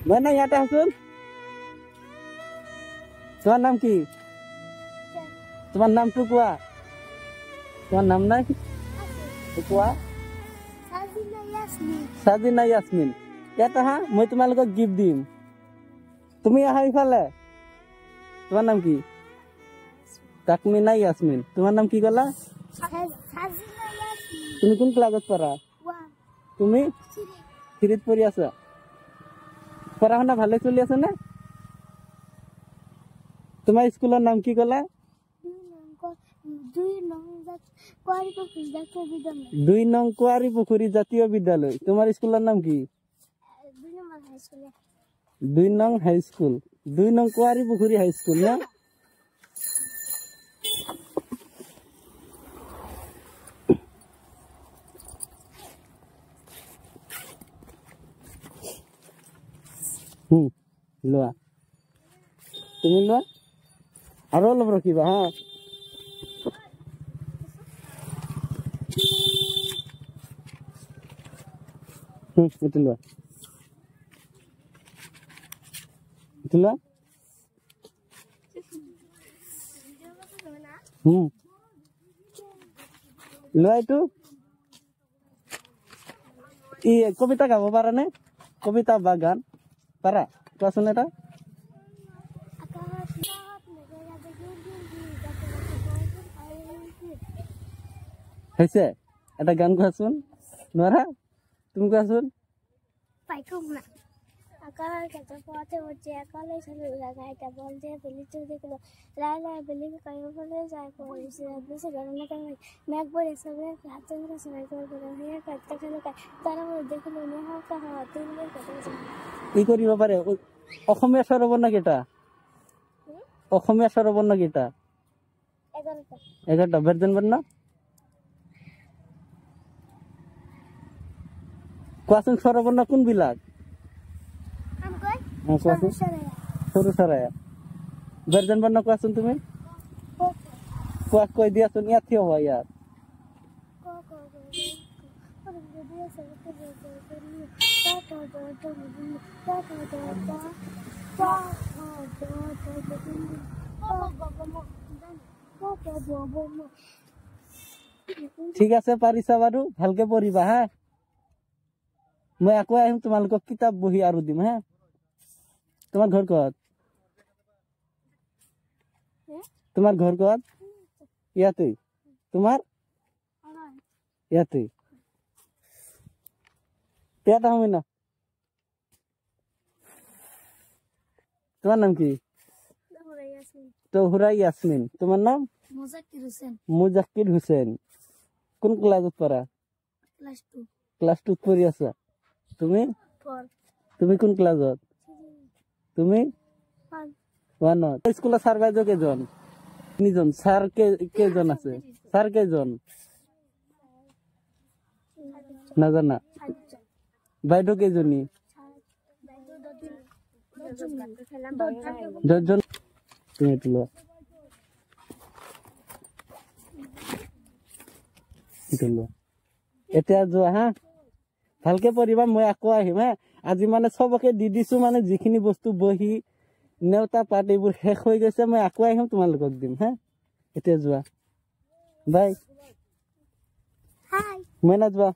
মানে ইয়াতে আছোন তোমাৰ নাম কি তোমাৰ নামটো কোৱা তোমাৰ নাম নাই কোৱা সাজিনা ইয়াসমিন ইয়াতে আহা মই তোমালোকক গিফট দিম তুমি আহা ইফালে তোমার নাম কি তাকমিনা ইয়াসমিন তোমার নাম কি কলা তুমি কোন ক্লাসত পড়া তুমি থ্রিত পড়ি আছা পড়াশোনা ভালে চলি আছে না তোমার স্কুলের নাম কি কলা 2 নং কুয়ারি পুখুরি জাতীয় বিদ্যালয় তোমার স্কুলের নাম কি 2 নং হাই স্কুল 2 নং কুয়ারি পুখুরি হাই স্কুল না লোৱা তুমি লোৱা আৰু অলপ ৰখিবা হা এটা লোৱা লোৱা এইটো ই কবিতা গাব পাৰা নে কবিতা বা গান পাৰা কোৱাচোন এটা হৈছে এটা গান কোৱাচোন নোৱাৰা তুমি কোৱাচোন আকাশ কাটা পথে উঠে আকালে চলে লাগাইটা বলতে বেলি চুরি গুলো লাই লাই বেলি কায়ো বলে যায় কইছে বেশি গরম না কারণ মেঘ পড়ে সবে হাতে করে সবাই করে করে হয়ে কাটতে খেলে তারা দেখলো না হালকা হাওয়া তিনবার কাটে ই করিব পারে অসমীয়া স্বরবর্ণ কেটা অসমীয়া স্বরবর্ণ কেটা 11টা ব্যঞ্জন বর্ণ কোৱাচোন স্বৰবৰ্ণ কোন বিলাক সৰু সৰায়া ব্যঞ্জন বৰ্ণ কোৱাচোন তুমি কোৱা কৈ দিয়াচোন ইয়াত থিয় হোৱা ইয়াত ঠিক আছে পাৰিছা বাৰু ভালকে পঢ়িবা হা মই আকৌ আহিম তোমালোকক কিতাপ বহি আৰু দিম হা তোমার ঘর কত তোমার ঘর কত ইয়াতে তোমার ইয়াতে ইয়াতে হবে না তোমার নাম কি তোহরা ইয়াসমিন তোমার নাম মুজাক্কির হোসেন কোন ক্লাসত পড়া ক্লাস 2 পড়ি আছা তুমি তুমি কোন ক্লাসত তুমি 1 স্কুলে স্যার বাইদো কেজন তিনজন স্যার কেজন আছে স্যার কেজন না জানা বাইদো কেজনি 10 জন তুমি তুলো এতিয়া যোৱা হা ভালকে পঢ়িবা মই আকৌ আহিম হা আজি মানে সবকে দি দিছো মানে যিখিনি বস্তু বহি নেওতা পাত এইবোৰ শেষ হৈ গৈছে মই আকৌ আহিম তোমালোকক দিম হা এতিয়া যোৱা বাই হাই মই না যোৱা